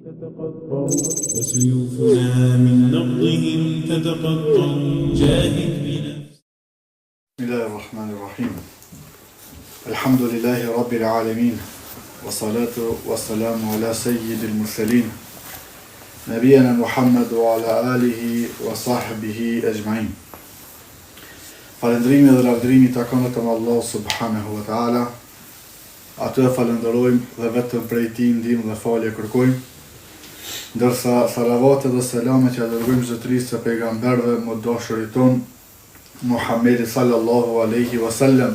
تتقطع وسيوفنا من نبضهم تتقطع جاهد بنفسك. بسم الله الرحمن الرحيم. الحمد لله رب العالمين والصلاة والسلام على سيد المرسلين نبينا محمد وعلى آله وصحبه أجمعين. Falëndrimi dhe lavdërimi takon vetëm Allah subhanahu wa taala. Atë falenderojmë dhe vetëm prej tij ndihmë dhe falje kërkojmë. Ndërsa salavatet dhe selamet që dërgojmë zotërisë së pejgamberëve më dashurit ton Muhammedi sallallahu alaihi wasallam,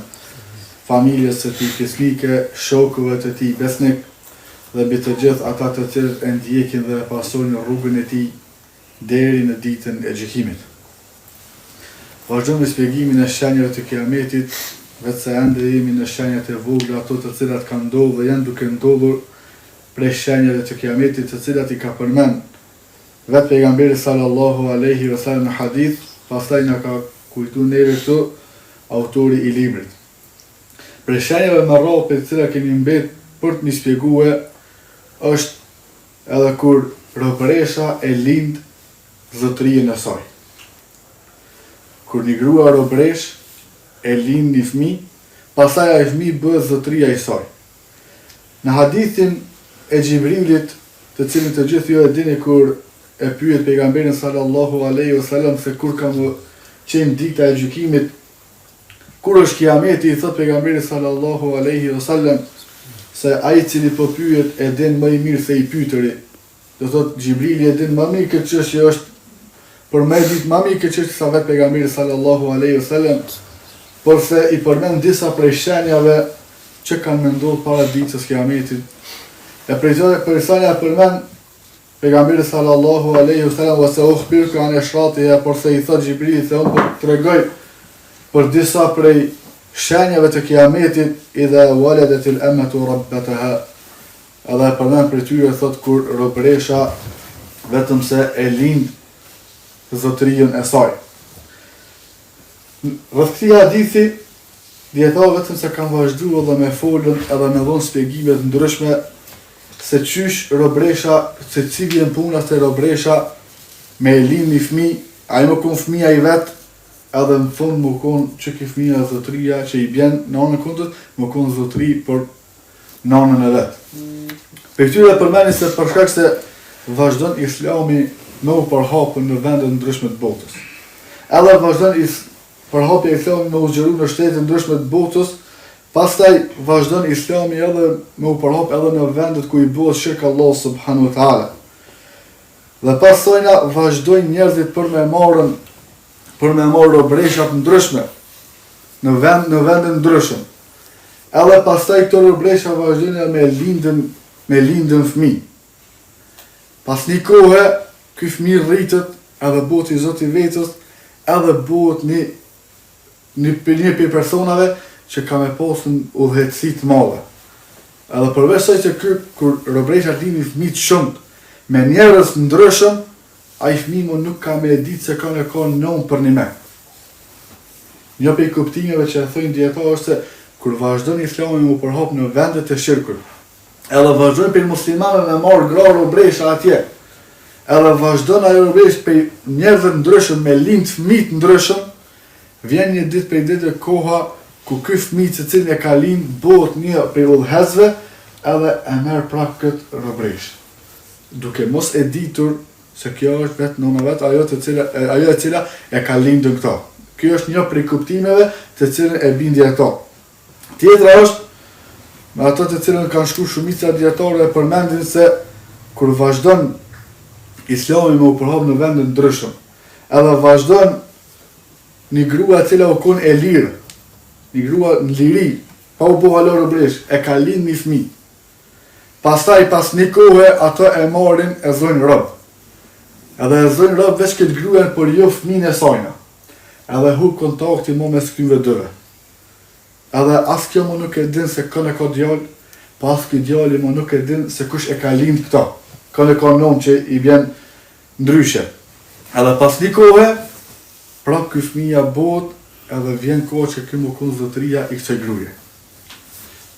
familjes së tij fisnike, shokëve të tij besnik dhe mbi të gjithë ata të cilët e ndjekin dhe pasojnë rrugën e tij deri në ditën e gjykimit. Vazhdojmë me shpjegimin e shenjave të kiametit, vetë se ende jemi në shenjat e vogla, ato të cilat kanë ndodhur dhe janë duke ndodhur prej shenjave të kiametit, të cilat i ka përmend vetë pejgamberi sallallahu alaihi wasallam në hadith, pastaj na ka kujtuar neve këtu autori i librit. Prej shenjave më rrallë për të cilat kemi mbet për të shpjeguar është edhe kur robëresha e lind zotërinë e saj. Kur një grua robëresh e lind një fëmijë, pastaj ai fëmijë bëhet zotëria e saj. Në hadithin e Gjibrilit, të cilin të gjithë ju e dini, kur e pyet pejgamberin sallallahu alaihi wasallam se kur ka më qenë dita e gjykimit, kur është kiameti, i thot pejgamberi sallallahu alaihi wasallam se ai i cili po pyet e din më i mirë se i pyetëri. Do thot Gjibrili e din më mirë këtë çështje, është për me ditë më mirë këtë çështje sa vetë pejgamberi sallallahu alaihi wasallam, por se i përmend disa prej shenjave që kanë menduar para ditës kiametit. E prej shenjave përmend pejgamberi sallallahu alaihi wasallam wa sa'ukhbiruka an ashratiha, por se i thot Gjibrili se unë do të tregoj për disa prej shenjave të kiametit, idha waladat al-amatu rabbataha. Edhe përmend për tyre thot kur robëresha vetëm se e lind zotërinë e saj. Rreth këtij hadithi, dietarë vetëm se kanë vazhduar edhe me folën edhe me dhënë shpjegime të ndryshme se çysh robëresha, se cili janë punat e robëresha me lind një fëmijë, ai më kon fëmia i vet, edhe në fund më kon që ki fëmia zotëria që i bjen në anën kundër, më kon zotëri për nanën e vet. Për këtyre përmendin se për shkak se vazhdon Islami me u përhapur në vende ndryshme të botës. Edhe vazhdon përhapja e Islamit me u zgjeru në shtete ndryshme të botës, pastaj vazhdon Islami edhe me u përhap edhe në vendet ku i bëhet shirk Allah subhanahu wa taala. Dhe pasojna vazhdojnë njerëzit për me marrë robëresha të ndryshme në vende ndryshme. Edhe pastaj këto robëresha vazhdojnë me lindën fëmijë. Pas një kohë, ky fëmijë rritet, edhe bëhet i zot i vetës, edhe bëhet një për personave që ka me pasur udhëheci të madhe. Edhe përveç asaj që kur robëresha lind një fëmijë të shumt me njerëz të ndryshëm, ai fëmijë nuk ka me ditë se ka nom për një me. Një prej kuptimeve që e thojnë dietarë është se kur vazhdon Islami me u përhap në vendet e shirkut, edhe vazhdojnë për muslimanëve me marrë gra robëresha atje, edhe vazhdon ajo robëresh për njerëz të ndryshëm me lind fëmijë të ndryshëm, vjen një ditë prej ditëve koha ku ky fëmijë të cilin e ka lind bëhet një prej udhëhecëve edhe e merr prapë këtë robëresh, duke mos e ditur se kjo është vetë nëna vet, ajo e cila e ka lindur këto. Kjo është një prej kuptimeve të cilën e bindje ato. Tjetra është me ato të cilën kanë shkruar shumica dietarë e përmendin se kur vazhdon Islami me u përhap në vende ndryshëm, edhe vazhdon një grua e cila u kon e lirë, një grua në liri, pa u bo halor robëresh, e ka lind një fëmijë. Pastaj pas një kohë ato e marrin e zojnë rob. Edhe e zojnë rob veç këtë gruan, por jo fëmijën e sajna. Edhe hub kontakti më mes këtyre dyve. Edhe as kjo më nuk e din se kënë e ka djallë, pas këtë djalli më nuk e din se kush e ka lind këta. Kënë e ka nom që i bjen ndryshe. Edhe pas një kohë, prap ky fëmija bot, edhe vjen kohë që ky më kon zotëria i kësaj gruaje.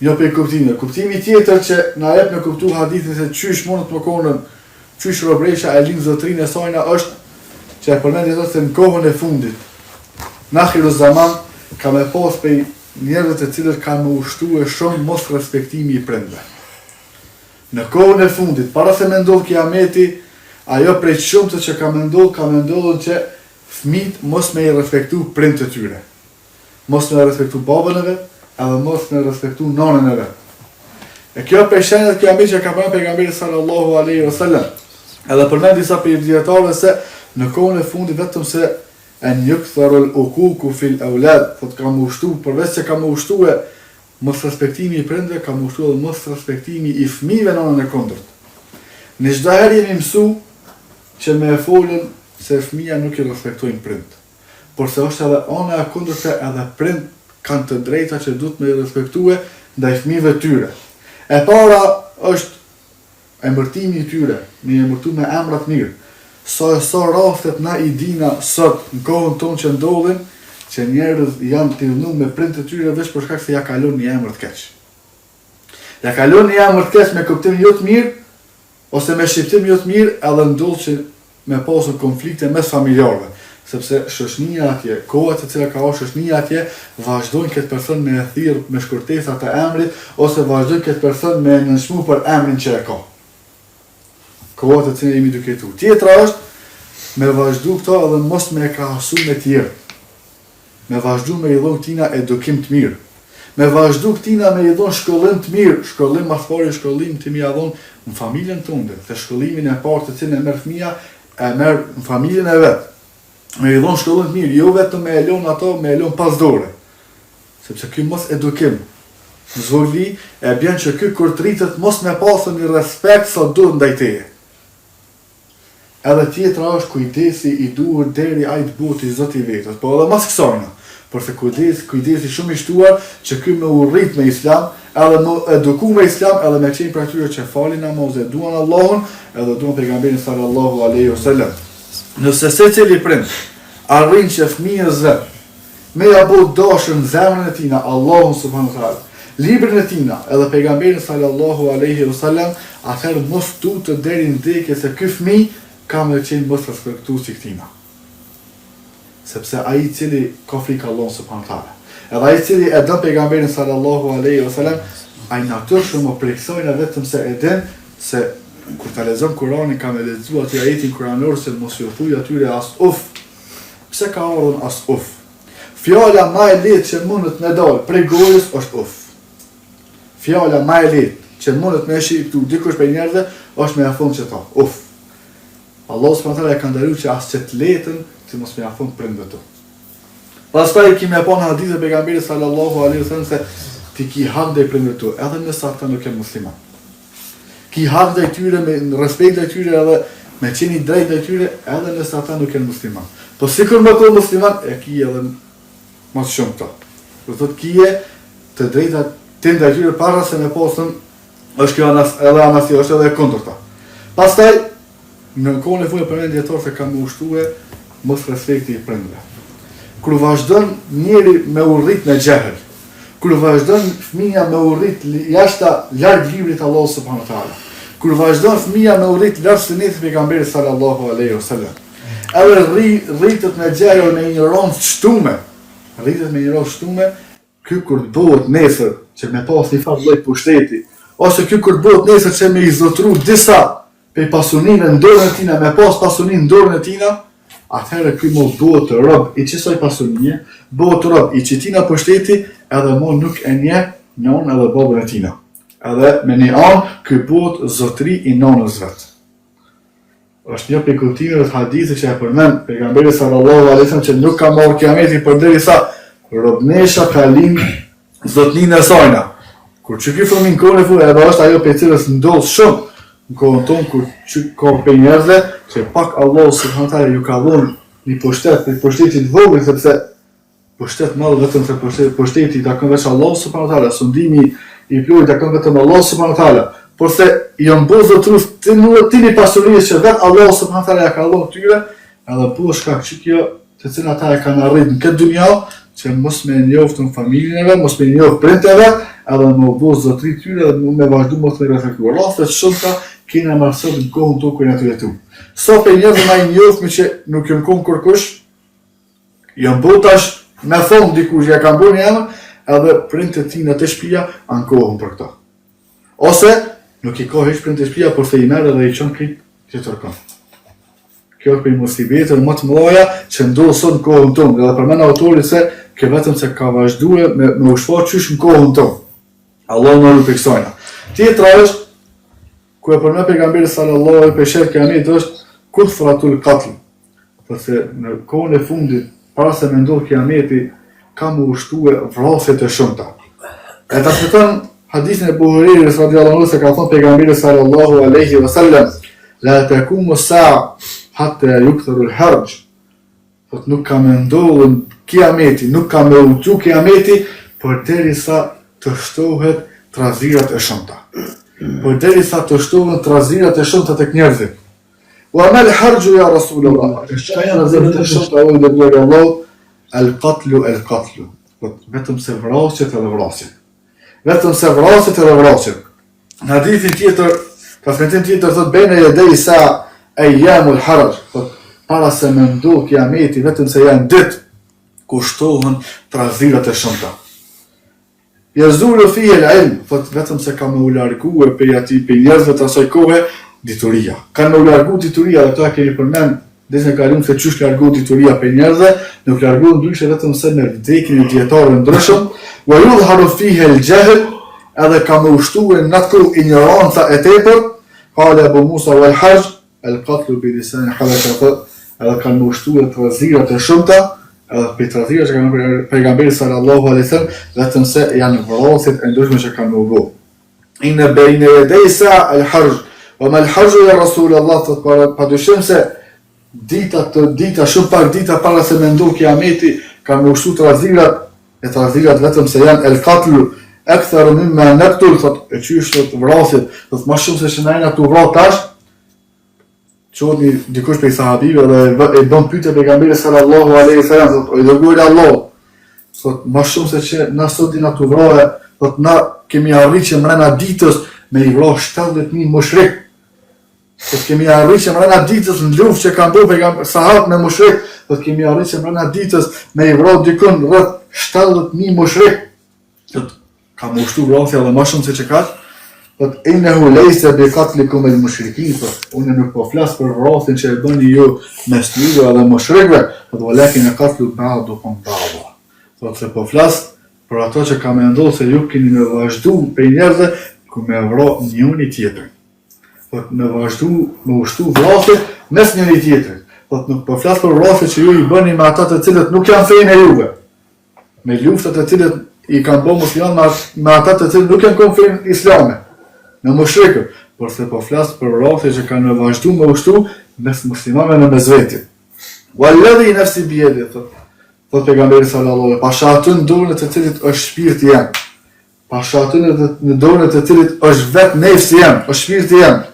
Jo për kuptime. Kuptimi tjetër që na jep me kuptu hadithin se qysh mund të më konën qysh robresha e lind zotrinë e sajna është që e përmendit se në kohën e fundit, në akhiru zaman, ka me pas prej njerëzit e cilët kanë më ushtruar shumë mos respektimi i prindve. Në kohën e fundit, para se me ndodh kiameti, ajo prej shumëse që ka me ndodhur që fëmijët mos me i respektu prindët e tyre. Mos me respektu babën e vet, edhe mos me respektu nanën e vet. E kjo për shenjat kiameti që ka përmend pejgamberi sallallahu alaihi wasallam. Edhe përmend disa prej dietarëve se në kohën e fundit vetëm se en yuktharul uququ fil aulad, thot ka më ushtu, përveç se ka më ushtue mos respektimi i prindve, ka më ushtue dhe mos respektimi i fëmijëve në anën e kundërt. Në çdo herë jemi mësu që me e folën se fëmija nuk i respektojnë prind. Por se është edhe ana e kundërta, edhe prind kanë të drejta që duhet me i respektue ndaj fëmijëve tyre. E para është emërtimi i tyre, me emërtu me emrat mirë. Sa rastet na i dina sot në kohën tonë që ndodhin, që njerëz janë të rënë me prindët e tyre veç për shkak se ja kalon një emër të keq. Ja kalon një emër të keq me kuptim jo të mirë, ose me shqiptim jo të mirë, edhe ndodh që me pasur konflikte mes familjarëve, sepse shoqënia atje, koha e cila ka shoqënia atje, vazhdojnë këtë person me e thirr me shkurtesa të emrit, ose vazhdojnë këtë person me nënshmu për emrin që e ka. Koha të cilën jemi duke jetu. Tjetra është me vazhdu këto edhe mos me e krahasu me tjerë. Me vazhdu me i dhon këtina edukim të mirë. Me vazhdu këtina me i dhon shkollim të mirë, shkollim masfari, shkollim të mia dhon në familjen tënde, se shkollimin e parë të cilën e merr fëmia, e merr në familjen e vet. Me i dhon shkollim të mirë, jo vetëm me e lën ato, me e lën pas dore. Sepse ky mos edukim zvogli e bën që ky kur të rritet mos me pasur një respekt sa duhet ndaj teje. Edhe tjetra është kujdesi i duhur deri ajt boti i Zotit vetës, po edhe mas kësajna, përse kujdesi shumë i shtuar që ky me urrit me islam, edhe me eduku me islam, edhe me qenë për atyre që falin namaz, e duan Allahun, edhe duan pejgamberin sallallahu alaihi wasallam. Nëse secili prind arrin që fëmijës vet me ja bë dashur në zemrën e tina Allahun subhanahu wa taala, librin e tina, edhe pejgamberin sallallahu alaihi wasallam, atëherë mos tutë deri në vdekje se ky fëmijë ka me qenë mos respektues i këtina. Sepse ai cili ka frikë Allahun subhanahu wa taala, edhe ai cili e don pejgamberin sallallahu alaihi wasallam, ai natyrshëm o preksojnë vetëm se e din se kur ta lexon Kur'anin ka me lexu atë ajetin kuranor se mos ju thuj atyre as uf. Pse ka ardhur as uf? Fjala më e lehtë që mundet me dal prej gojës është uf. Fjala më e lehtë që mundet me shihtu dikush për njerëzve është me afon që ta uf. Allah subhanahu wa taala ka ndaluar që as që të letën që mos me afon prindve tu. Pastaj kemi apo në hadith e pejgamberit sallallahu alaihi wasallam se ti ki hak ndaj prindve tu, edhe nëse ata nuk janë musliman. Ki hak ndaj tyre me respekt ndaj tyre edhe me qenë i drejtë ndaj tyre, edhe nëse ata nuk janë musliman. Po sikur më kon musliman e ki edhe më shumë këto. Do thotë kije të drejtat të ndaj tyre para se me posën është kjo edhe anasi është edhe kundërta. Pastaj në kohën e fundit përmend dietar se ka më ushtue mos respekti i prindve. Kur vazhdon njëri me urrit në xhehel, kur vazhdon fëmia me urrit jashta larg librit Allahu subhanahu wa taala, kur vazhdon fëmia me urrit larg sunetit të pejgamberit sallallahu alaihi wasallam, edhe rritet në xhehel me ignorancë shtume, ky kur bëhet nesër që me pas një farë lloj pushteti, ose ky kur bëhet nesër që me i zotru disa pe pasuninë në dorën e tina, me pas pasuninë në dorën e tina, atëherë ky mos bëhet rob i çësoj pasunie, bëhet rob i çetina pushteti, edhe mo nuk e njeh nën edhe babën e tina. Edhe me një anë ky bëhet zotri i nonës vet. Është një prej kuptimeve të hadithit që e përmend pejgamberi sallallahu alaihi wasallam që nuk ka marrë kiameti përderisa robnesha ka lind zotninë e sajna. Kur çu ky fëmijë kohën e fundit, edhe është ajo pe cilës ndodh shumë në kohën tonë kur ka për njerëzve që pak Allah subhanahu wa taala ju ka dhënë një pushteti të vogël, sepse pushtet madh vetëm se pushteti i takon vetëm Allah subhanahu wa taala, sundimi i plot i takon vetëm Allah subhanahu wa taala. Por se janë bërë zotrus të një pasurisë që vetë Allah subhanahu wa taala ja ka dhënë tyre, edhe po shkak që kjo të cilën ata e kanë arritur në këtë dynjë, që mos me njoftën familjen e vet, mos me njoft prindëve, edhe me u bo zotëri tyre dhe me vazhdu mos me reflektuar. Rastet shumëta kena mësot në kohën tonë kërë në të jetu. Sa për njerëzë ma i njohme që nuk jënë kohën kërkush, jënë botash me thonë dikush ja kanë bërë një emër, edhe prind të tina të shpia anë kohën për këta. Ose nuk i ka heq prind të shpia, por se i merë dhe i qënë kritë që të rëkon. Kjo është për i musibetën më të mëdha që ndodhë sot në kohën tonë, dhe përmen autorit se ke vetëm se ka vazhdue me u shfaq qysh në kohën tonë. Allah në rrë për kësajna. Tjetra është, ku e përme pejgamberi sallallahu alaihi për shërë kiamet është kuthratul qatl. Përse në kohën e fundit, para se me ndodhë kiameti, ka më ushtue vrasjet e shumëta. E të shmetën hadithin e Buhariris radiallahu anhu se ka thonë pejgamberi sallallahu alaihi wasallam, la takumu sa'a hatta yuktharu al-harj. Thot nuk ka me ndodhën kiameti, nuk ka me utu kiameti, për derisa të shtohet trazirat e shumëta. Për derisa të shtohen trazirat e shumëta tek njerëzit. Wa mal harju ya Rasulullah. Çka janë trazirat e shumëta o dërguari i Allahut? Al-qatlu. Vetëm se vrasjet edhe vrasjet. Vetëm se vrasjet edhe vrasjet. Në hadithin tjetër, transmetim tjetër thot bejnë jedej sa ejamul haraj. Para se me ndodh kiameti, vetëm se janë ditë ku shtohen trazirat e shumëta. Yazulu fihi al-ilm, thot vetëm se ka me u largue për ati për njerëzve të asaj kohe dituria. Kanë me u largu dituria, dhe ta kemi përmend desë në kalim se qysh largu dituria për njerëzve, nuk largu ndryshe vetëm se me vdekin e djetarë ndryshëm, wa yudharu fihi al-jahl, edhe ka me ushtue në atë kohë ignoranca e tepër, qala Abu Musa wal Hajj, al-qatlu bi lisan halaka, edhe kanë me ushtue trazirat e shumëta, edhe për trazirat që kanë pejgamberi sallallahu alaihi wasallam, vetëm se janë vrasjet e ndryshme që kanë u bë. Inna bayna yaday sa al-harj, wa ma al-harj ya Rasulullah, padyshim se dita shumë pak dita para se me ndodh kiameti kanë me ushtu trazirat, e trazirat vetëm se janë el-qatlu akthar mimma naqtul, thot e qysh thot vrasjet, thot më shumë se që na jena tu vrasë tash. Qodh një dikush për i sahabive dhe e bën pyetje pejgamberit sallallahu alaihi wasallam, thot o i dërguari i Allahut, thot më shumë se që na sot dina tu vrasë, thot na kemi arritur që mrena ditës me i vrasë 70.000 mushrik. Thot kemi arritur që mrena ditës në luftë që kanë bërë sahabët me mushrik, thot kemi arritur që mrena ditës me i vrasë dikun rreth 70.000 mushrik. Thot ka më ushtu vrasja dhe më shumë se që kaq. Thot innehu laysa bi qatlikum al-mushrikin, thot unë nuk po flas për vrasjen që e bëni ju mes juve dhe mushrikëve, thot walakin qatlu ba'dukum ba'da. Thot se po flas për ato që ka me ndodhur se ju keni me vazhdu për njerëzve ku me vra njëri tjetrin. Thot me vazhdu, me ushtu vrasje mes njëri tjetrit. Thot nuk po flas për vrasje që ju i bëni me ata të cilët nuk janë fenë e juve. Me luftat e cilët i kanë bërë musliman me ata të cilët nuk janë kon fenë islame. Me mushrikët, por se po flas për vrasje që kanë me vazhdu me ushtu mes muslimanëve në mes vetë. Walladhi nafsi bi yadi, thot pejgamberi sallallahu alaihi wasallam, pasha aty në dorën e të cilit është shpirti jam. Pasha aty në dorën e të cilit është vetë nefsi jam, është shpirti jam.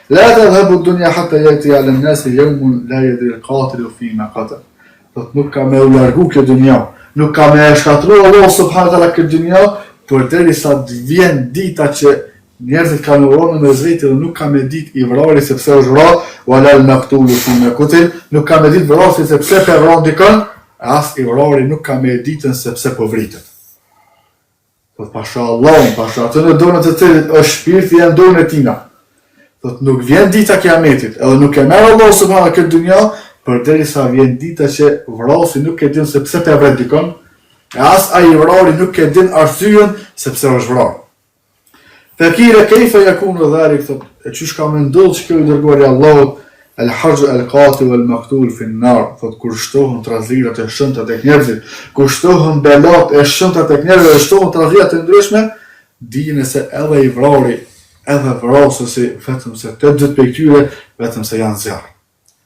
La tadhhabu ad-dunya hatta yati 'ala an-nasi yawmun la yadri al-qatilu fima qatal. Thot nuk ka me u largu kjo dunja, nuk ka me shkatru Allah subhanahu wa taala këtë dunja, por derisa vjen dita që njerëzit kanë vrarë me zveti dhe nuk ka me ditë i vrarë sepse është vrarë, wala al-maqtulu fima qutil, nuk ka me ditë vrarë sepse ka vrarë dikën, as i vrarë nuk ka me ditën sepse po vritet. Thot pasha Allah, pasha atë në dorën të cilit është shpirti janë dorën e tina. Thot nuk vjen dita kiametit, edhe nuk e merr Allah subhanahu këtë dunja, përderisa vjen dita që vrasi nuk e din sepse pe vret dikon, e as ai vrari nuk e din arsyeën sepse është vrarë. Fakira kayfa yakunu dhalik, thot e çish ka me ndodh që kjo i dërguari Allahut al-harj al-qatil wal-maqtul fi an-nar, thot kur shtohen trazirat e shumta tek njerëzit, kur shtohen belat e shumta tek njerëzit, shtohen trazirat e ndryshme, dijeni se edhe i vrari, edhe vrasësi, vetëm se të dy prej këtyre vetëm se janë zjarr.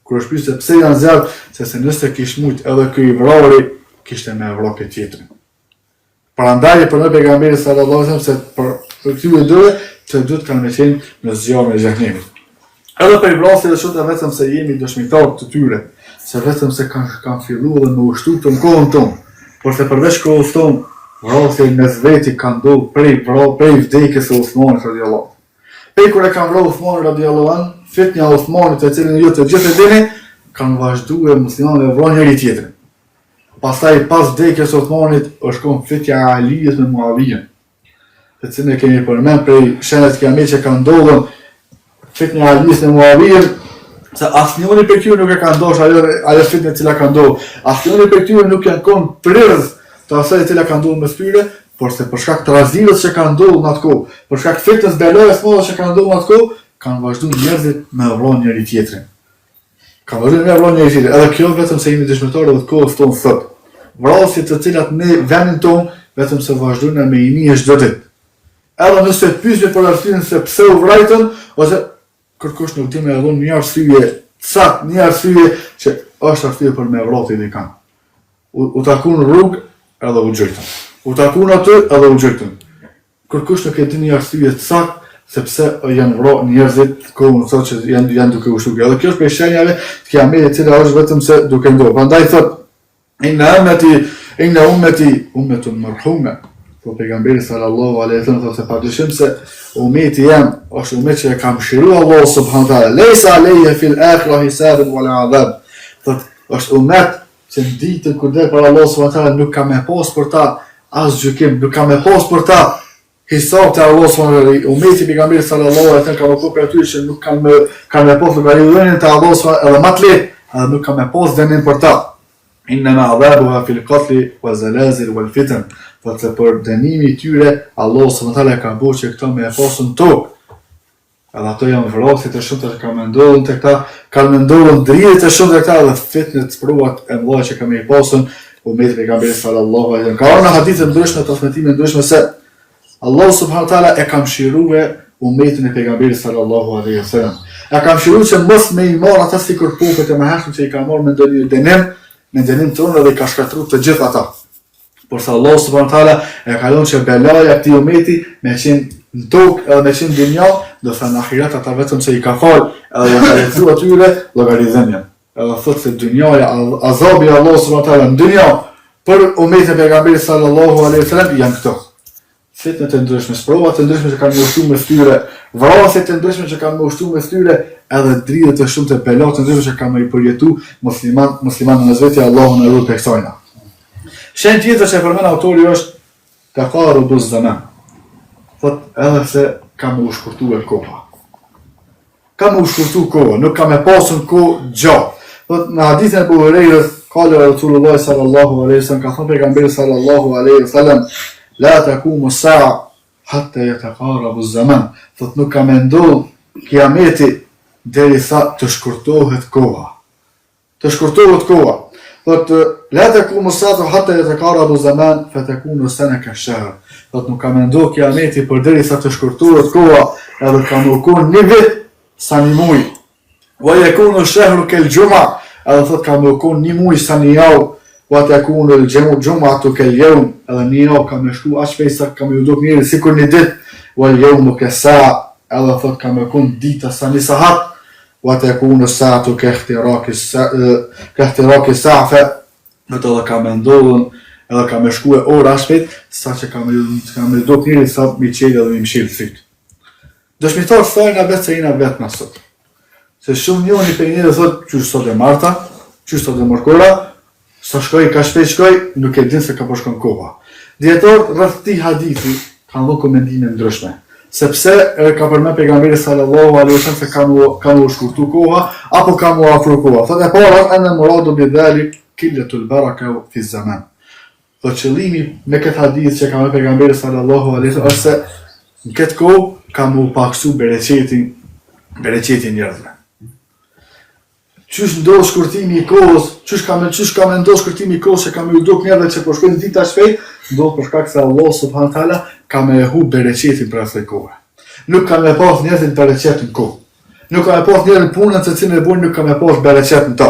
Kur është pyetje pse janë zjarr, se nëse kish mujt edhe ky i vrari kishte me vrarë tjetrin. Prandaj për në pejgamberi sallallahu alaihi wasallam se për këtyre dyve të dytë kanë me qenë në zjarrin e xhenemit. Edhe për vrasjet e shumta vetëm se jemi dëshmitar të tyre, se vetëm se kanë filluar dhe me ushtu të kohën tonë, por se përveç kohës tonë vrasje mes veti ka ndodhur prej vdekjes së Uthmanit radhiyallahu. Pej kur e kanë vrarë Uthmanin radhiyallahu an, fitnja e Uthmanit të cilën ju të gjithë e dini, kanë vazhduar muslimanët vrojnë njëri tjetrin. Pastaj pas vdekjes së Uthmanit është kom fitja e Alijës me Muawijen, të cilën e kemi përmend prej shenjave të kiametit që kanë ndodhur fitja e Alijës me Muawijen, se asnjëri prej tyre nuk e ka ndoshur ajo fitnë e cila ka ndodhur. Asnjëri prej tyre nuk janë kon prirës të asaj e cila ka ndodhur mes tyre, por se për shkak të razilës që kanë ndodhur në atë kohë, për shkak të fitnës belojës që kanë ndodhur në atë kohë, kanë vazhduar njerëzit me vrojnë njëri tjetrin. Kanë vazhduar me vrojnë njëri tjetrin. Edhe kjo vetëm se jemi dëshmitarë të kohës tonë sot. Vrasjet të cilat ne vendin tonë vetëm se vazhdojnë me i mirë çdo ditë. Edhe nëse pyesni për arsyeën se pse u vrajtën, ose kërkosh nuk di më dhon një arsye saktë, një arsye që është arsye për me vrarë dikën. U takun rrugë edhe u gjojtën. U takun aty edhe u gjojtën. Kërkosh nuk e di një arsye saktë sepse janë vrarë njerëzit kohën sot që janë duke u shtuar. Edhe kjo është për shenjave të kiametit, e cila është vetëm se duke ndodhur. Prandaj thot inna ummati ummatun marhuma. Po pejgamberi sallallahu alaihi wasallam thotë se padyshim se ummeti jam është ummet që e ka mëshiruar Allahu subhanahu wa taala. Laysa alayhi fil akhirah hisabun wala adhab. Thotë është ummet që në ditën kur del para Allahu subhanahu wa taala nuk ka më pas për ta as gjykim, nuk ka më pas për ta hisab te Allahu subhanahu wa taala. Ummeti pejgamberi sallallahu alaihi wasallam ka më për aty që nuk kanë më pas llogarinë te Allahu subhanahu edhe më të lehtë, edhe nuk ka më pas dënim për ta. Innama adhabuha fil qatl wa zalazil wal fitan. Thotë për dënimi i tyre Allahu subhanahu wa taala ka bërë që këto me pasën tokë. Edhe ato janë vrasje të shumta që kanë ndodhur te këta, kanë ndodhur dridhje të shumta këta dhe fitnë të provat e mëdha që kanë pasën ummeti pejgamberit sallallahu alaihi wasallam. Ka në hadithe ndryshme, transmetime ndryshme se Allahu subhanahu wa taala e ka mëshiruar ummetin e pejgamberit sallallahu alaihi wasallam. E ka mëshiruar që mos me i marr ata sikur popujt e mëhershëm që i ka marrë me ndonjë dënim tonë dhe i ka shkatruar të gjithë ata. Por sa Allahu subhanahu wa taala e ka dhënë që belaja e këtij ummeti me qenë në tokë edhe me qenë në dunjë, do të thënë ahiret ata vetëm se i ka fal edhe ja ka lehtësuar atyre llogarizënien. Edhe thotë se dunjaja, azabi i Allahu subhanahu wa taala në dunjë për ummetin e pejgamberit sallallahu alaihi wasallam janë këto. Fitnë të ndryshme, sprova të ndryshme që kanë ushtuar me tyre, vrasje të ndryshme që kanë ushtuar me tyre, edhe dridhje të shumta të bela të ndryshme që kanë i përjetu muslimanë në vetë Allahu na ruaj kësajna. Shenjë tjetër që përmend autori është taqarubu zaman. Thotë edhe se kam u shkurtuar koha. Kam u shkurtuar koha, nuk kam e pasur kohë gjatë. Thotë në hadithin e Buhariut, qala Rasulullah sallallahu alaihi wasallam, ka thënë pejgamberi sallallahu alaihi wasallam, la taqumu as-sa'a hatta yataqarabu az-zaman. Thotë nuk ka ndodhur kiameti derisa të shkurtohet koha. Të shkurtohet koha. Thotë la taqumu as-sa'a hatta yataqarabu az-zaman fatakunu sana ka-shahr. Thotë nuk ka ndodhur kiameti përderisa të shkurtohet koha, edhe ka ndodhur një vit sa një muaj. Wa yakunu ash-shahru kal-jum'a. Edhe thotë ka ndodhur një muaj sa një javë. Wa takunu al-jum'atu kal-yawm. Edhe një javë ka më shku aq shpejt sa ka më ndodhur njëri sikur një ditë. Wal yawmu ka-sa'a. Edhe thotë ka më kon dita sa një sahat. Wa takunu as-sa'atu ka-ihtiraki as-sa'fa. Edhe ka më ndodhur edhe ka më shkuar ora shpejt sa që ka më ndodhur njëri sa më çel edhe më mshil fyt. Dëshmitar thonë vetë se jena vetë në sot. Se shumë njëri për një dhe thotë që sot e marta, që sot e mërkura, sa shkoj, ka shpejt shkoj, nuk e din se ka përshkon koha. Djetor rreth këtij hadithi kanë dhënë komendime ndryshme. Sepse ka përmend pejgamberi sallallahu alaihi wasallam se ka u shkurtu koha apo ka u afru koha. Thotë e para ana muradu bi dhalik qillatul baraka fi zaman. Do qëllimi me këtë hadith që ka përmend pejgamberi sallallahu alaihi wasallam është se në këtë kohë ka mu paksu bereqetin njerëzve. Qysh ndodh shkurtimi i kohës, qysh ka me ndodh shkurtimi i kohës që ka me u duk njerëzve që po shkojnë dita shpejt, ndodh për shkak se Allah subhanahu taala ka me humbë bereqetin për asaj kohe. Nuk ka me pas njerëzit bereqet në kohë. Nuk ka me pas njerëzit punën se cilën e bën, nuk ka me pas bereqet në to.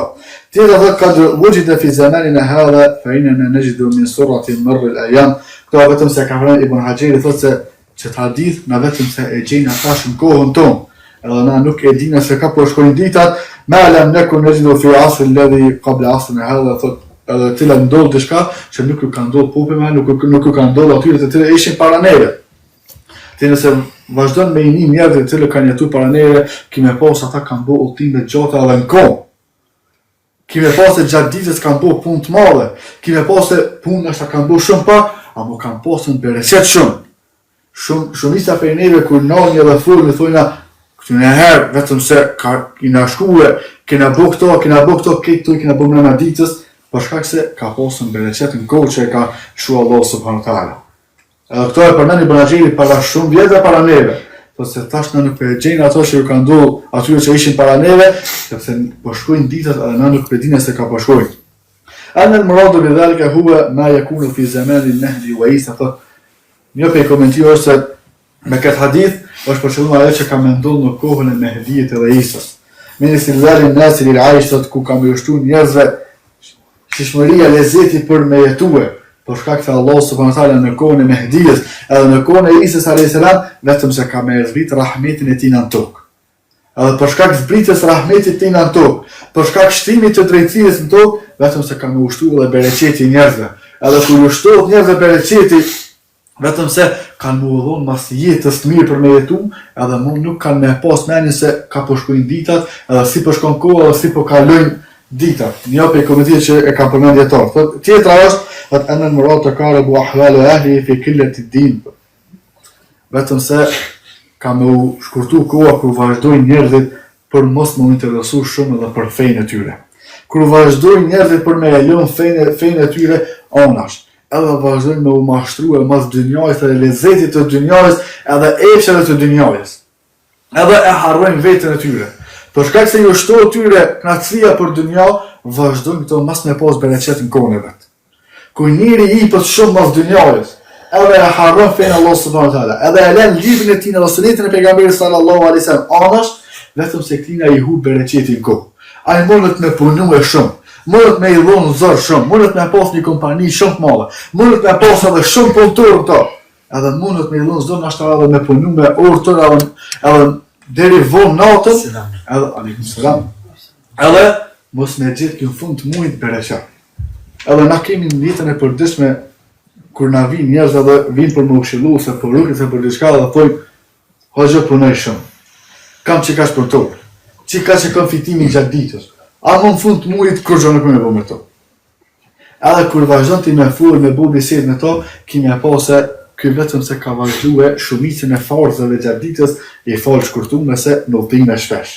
Tjetër thotë kad wujida fi zamanina hadha fa inna najidu min surati marr al-ayam. Këto vetëm se ka thënë Ibn Hajeri thotë se që të hadith na vetëm se e gjejnë ata në kohën tonë. Edhe na nuk e dinë se ka po shkojnë ditat, ma lam nakun najidu fi asr alladhi qabla asrina hadha, thotë edhe të cilat ndodh diçka që nuk ju ka ndodhur popëve, nuk ju ka ndodhur atyre të cilët ishin para neve. Ti nëse vazhdon me një njerëz të cilët kanë jetuar para neve, kimë pas ata kanë bërë udhime të gjata edhe në kohë. Kimë pas se gjatë ditës kanë bërë punë të mëdha, kimë pas se punë është kanë bërë shumë pak, apo kanë pasur bereqet shumë. Shumica prej neve kur nani edhe folën thonë në herë vetëm se kina shkuë, kina bë këto, këtë kina bë në ditës, për shkak se ka pasur bereqet në kohë që ka shu Allah subhanahu wa taala. Edhe këto e përmend Ibn Haxhiri para shumë vjetë para neve. Po se tash na nuk përgjejnë ato që ju kanë ndodhur atyre që ishin para neve, sepse po shkojnë ditët edhe na nuk përdinë se ka po shkojnë. Anë al-muradu bi dhalika huwa ma yakunu fi zamani al-mahdi wa Isa. Një prej komentimeve është se me këtë hadith është përshëlluar ajo që ka menduar në kohën e Mehdijit dhe Isës. Me nisëllin nasi lil Aishat ku ka mbështuar njerëzve shishmëria lezeti për me jetue. Por shkak se Allah subhanahu wa taala në kohën e Mehdijës edhe në kohën e Isës alayhis salam vetëm se ka më zbrit rahmetin e tij në tokë. Edhe për shkak zbritjes rahmetit të tij në tokë, për shkak shtimit të drejtësisë në tokë, vetëm se ka më ushtuar edhe bereqeti njerëzve. Edhe kur ushtohet njerëzve bereqeti, vetëm se kanë më dhënë mas jetës të mirë për me jetu, edhe më nuk kanë me pas mendjen se ka po shkojnë ditat, edhe si po shkon koha, edhe si po kalojnë ditat. Një prej komentimeve që e kam përmendur dietar. Tjetra është anë al-murad taqarabu ahwal ahli fi qillati ad-din. Vetëm se ka më shkurtu koha kur vazhdojnë njerëzit për mos më interesu shumë edhe për fenë e tyre. Kur vazhdojnë njerëzit për me lënë fenë e tyre anash, edhe vazhdojnë me u mashtruar mas dynjajës edhe lezetit të dynjajës edhe efshave të dynjajës. Edhe e harrojnë veten e tyre. Për shkak se ju shtohet tyre knatësia për dynja, vazhdojnë këto mas me pas bereqet në kohën e vet. Kur njëri i pët shumë mas dynjajës, edhe e harron fenë Allah subhanahu wa taala, edhe e lën librin e tij në sunetin e pejgamberit sallallahu alaihi wasallam anash, vetëm se këtina i hu bereqetin kohë. Ai mundet me punu e shumë, mundet me i dhonë zor shumë, mundet me pas një kompani shumë të madhe, mundet me pas edhe shumë punëtor këto, edhe mundet me i dhonë zor nashta edhe me punu me orë tëra edhe deri vonë natën, edhe aleikum selam. Edhe mos me gjithë kjo fund të muajit bereqet. Edhe na kemi në jetën e përditshme kur na vinë njerëz edhe vinë për më këshillu se për rrugën se për diçka dhe thonë hoxha punoj shumë. Kam çikash për to. Çika që kam fitimin gjatë ditës. A më në fund të muajit kur gjë nuk më bë me to. Edhe kur vazhdon ti me fol me bu bisedë me to, kimi apo se ky vetëm se ka vazhduar shumicën e farzave gjatë ditës i fal shkurtuar se në udhime shpesh.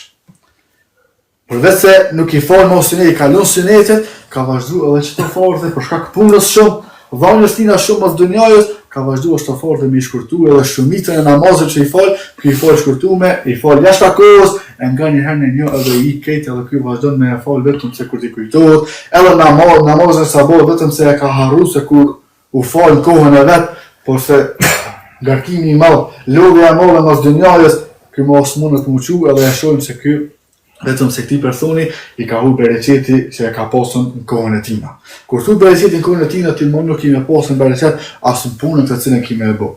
Përveç se nuk i fal mos i kalon sunetet, ka vazhduar edhe çto farze për shkak punës shumë, dhënjes tina shumë mas dunjajës, ka vazhduar çto farze me shkurtuar edhe shumicën e namazit që i fal, ky i fal shkurtuar, i fal jashtë kohës, e nga një herë në një edhe i ketë edhe ky vazhdon me fal vetëm se kur ti kujtohet, edhe namazin sabah vetëm se e ka harruar se kur u fal kohën e vet, por se ngarkimi i madh, lodhja e madhe mas dunjajës, ky mos mund të muçu edhe e shohim se ky vetëm se këtij personi i ka humbur bereqeti që e ka pasur në kohën e tina. Kur thu bereqeti në kohën e tina, ti më nuk i me pasur bereqet as në punën të cilën kime e bë.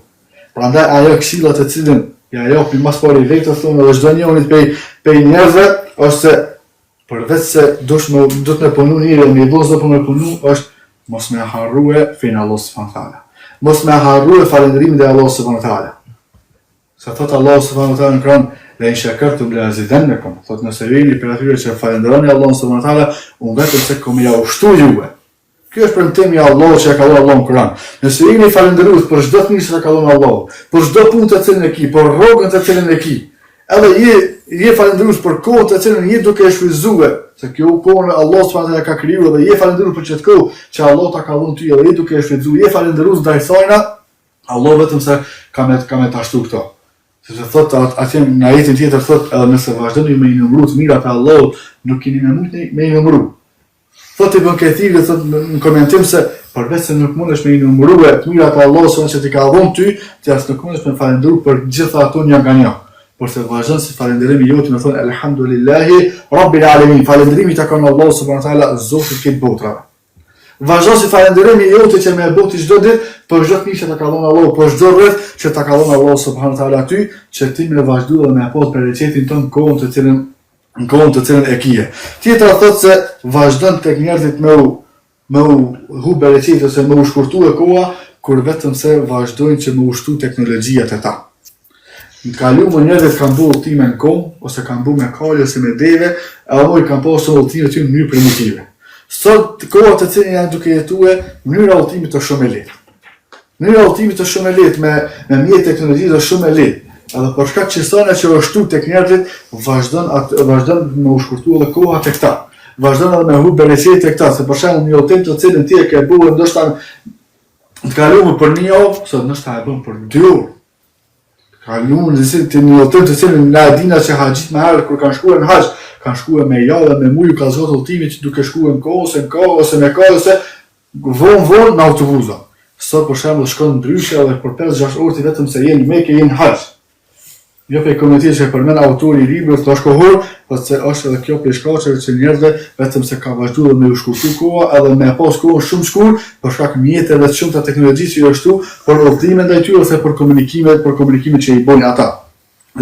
Prandaj ajo këshilla të cilën ja japi mas pari vetë thonë edhe çdo njëri prej njerëzve është se përveç se do të më punu njëri me vozë po më punu është mos më harrue fen Allah subhanahu wa taala. Mos më harrue falënderimin e Allah subhanahu wa taala. Sa thot Allah subhanahu wa taala në Kur'an la in shakartum la azidannakum. Thot nëse vini për atyre që falenderoni Allahun subhanahu wa taala, unë vetëm se kom ja ushtu juve. Ky është premtimi i Allahut që ka dhënë Allahu në Kur'an. Nëse jeni falëndërues për çdo të mirë që ka dhënë Allahu, për çdo punë të cilën e ki, për rrogën të cilën e ki, edhe je falëndërues për kohën të cilën je duke e shfrytzuar, se kjo kohë Allah subhanahu wa taala ka krijuar dhe je falëndërues për çdo kohë që Allah ta ka dhënë ty edhe je duke e shfrytzuar, je falëndërues ndaj saj, Allah vetëm se ka me ta ashtu këto. Sepse thot atje në ajetin tjetër thot edhe nëse vazhdoni me i numëru të mirat e Allahut, nuk keni me i numëru. Thot Ibn Kathir thot në komentim se përveç se nuk mundesh me i numëru të mirat e Allahut që ti ka dhënë ty, ti as nuk mundesh me falendëruar për gjitha ato një nga një. Por se vazhdon si falënderimi jote me thon elhamdulillahi rabbil alamin. Falënderimi tek Allahu subhanahu wa taala zotit këtë botrave. Vazhdon si falënderimi jote që më e bëti çdo ditë për çdo mirë që ta ka dhënë Allahu, për çdo rreth që ta ka dhënë Allahu subhanahu wa taala ty, që ti më vazhduar me apo bereqetin ton kohën të cilën e kije. Tjetra thotë se vazhdon tek njerëzit me me u hu bereqet ose me u shkurtu e koha, kur vetëm se vazhdojnë që me ushtu teknologjijat e ta. Në kalumë njerëzit kanë bu udhëtime në kom, ose kanë bu me kalë ose me deve, e moj kanë pasur udhëtime të në mënyrë primitive. Sot koha të cilën janë duke jetue, mënyra udhëtimit është shumë e lehtë. Mënyra udhëtimit është shumë e lehtë, me mjet teknologjisë është shumë e lehtë. Edhe për shkak që sana që është shtu tek njerëzit, vazhdon me u shkurtu edhe koha tek ta. Vazhdon edhe me hu bereqet tek ta, se për shembull një udhëtim të cilën ti e ke bërë ndoshta të kalumë për një javë, sot ndoshta e bën për 2 orë. Kalumë një udhëtim të cilën na dina që haxhit më herët kur kanë shkuar në haxh, kanë shkuar me javë me muj ka zot udhëtimi që duke shkuar në kohë ose me kohë ose vonë në autobusa. Sot për shembull shkon ndryshe edhe për 5-6 orë ti vetëm se jeni Mekë, jeni haxh. Jo për komentirë që përmen autori i librit të shkohor, po se është edhe kjo për shkaqeve që njerëzve vetëm se ka vazhduar me u shkurtu koha edhe me pas kohën shumë shkurt për shkak mjeteve të shumta teknologjisë që është tu për udhëtimin ndaj tyre ose për komunikimin që i bën ata.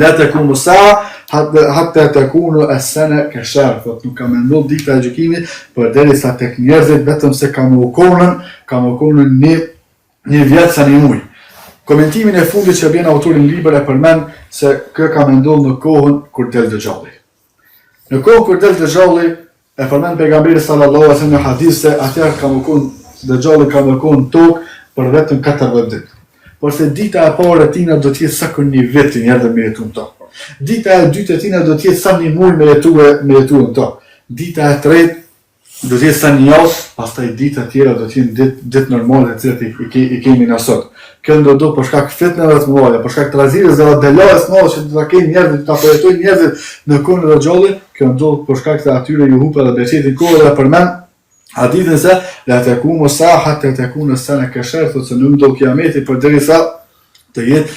La takunu sa'a hatta takunu as-sana ka-shahr, thot nuk ka menduar dita e gjykimit përderisa tek njerëzit vetëm se ka më konën një vjet sa një muj. Komentimin e fundit që bën autori në libër e përmend se kjo ka menduar në kohën kur del Dejjalli. Në kohën kur del Dejjalli e përmend pejgamberi sallallahu alaihi wasallam në hadith se atëherë ka më kon Dejjalli ka më kon tokë për vetëm 14 ditë. Por se dita e parë e tina do të jetë sa kur një vit njerëzit me jetu në to. Dita e dytë e tina do të jetë sa një muaj me jetu në to. Dita e tretë do të jetë sa një javë, pastaj dita tjera do të jenë ditë normale të cilat i kemi na sot. Kjo do për shkak fitnave të mëdha, për shkak trazirës dhe delajes të mëdha që do ta kenë njerëzit, ta përjetojnë njerëzit në kohën e Dejjallit, kjo ndodh për shkak se atyre ju hupa dhe beqetin kohë dhe përmend hadithin se la takumu sa'a hatta takuna as-sana ka-shahr, se nuk do kiameti përderisa të jetë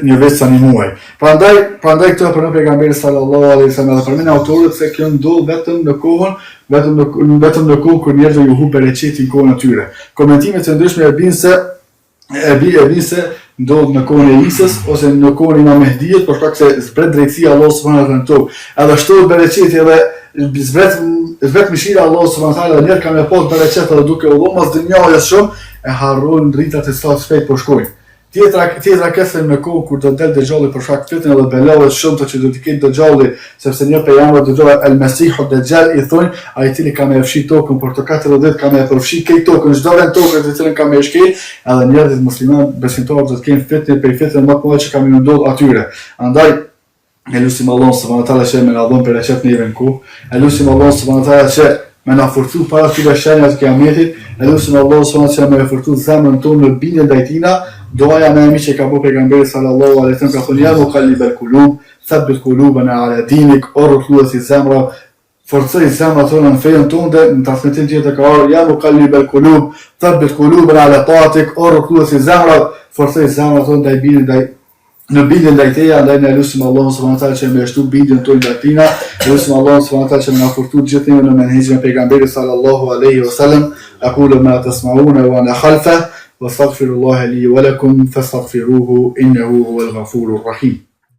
një vit sa një muaj. Prandaj këto për pejgamberin sallallahu alaihi wasallam dhe përmend autorët se kjo ndodh vetëm në kohën kur njerëzit ju hupa beqetin kohën e tyre. Komentimet e ndryshme e bin se ndodh në kohën e Isës ose në kohën e Imam Mehdiut për shkak se zbret drejtësia e Allahut subhanahu wa taala në tokë. Edhe shtohet bereqeti edhe zbret mëshira e Allahut subhanahu wa taala dhe njerëzit kanë pas bereqet edhe duke u dhënë mas dynjës shumë e harrojnë dritat e sa shpejt po shkojnë. Tjetra kësën në kohë kur do del Dejjalli për shkak fitnë dhe belaves shumë që do të ketë Dejjalli, sepse një pejgamber Dejjalli el-Mesihu Dejjal i thonë, ai i cili ka më fshi tokën për të 40 ka më përfshi këtë tokën, çdo vend tokën të cilën ka më shkel, edhe njerëzit muslimanë besimtarë do të kenë fitnë për fitnë më të mëdha që kanë ndodhur atyre. Andaj elusim Allah subhanahu wa taala që më na dhon për rrecet në evën ku. Elusim Allah subhanahu wa taala që me na forcu para këtyre shenjave të kiametit, elusim Allah subhanahu wa taala që më forcu zemrën tonë në bindje ndaj tina. Doaja me emi që ka po pejgamberi sallallahu alaihi wasallam ka thonë ja muqallibal qulub, thabbit qulubana ala dinik, o rrotulluesi zemra, forcoj zemrat tona në fenë tonë, në transmetim tjetër ka ardhur ja muqallibal qulub, thabbit qulubana ala taatik, o rrotulluesi zemra, forcoj zemrat tona ndaj bindjes në bindjen ndaj teja, ndaj ne lutim Allahun subhanahu wa taala që më shtu bindjen tonë ndaj tina, lutim Allahun subhanahu wa taala që më na forcu gjithë në menhexhin e pejgamberit sallallahu alaihi wasallam. Aqulu ma tasma'una wa ana khalfa واستغفر الله لي ولكم فاستغفروه إنه هو الغفور الرحيم.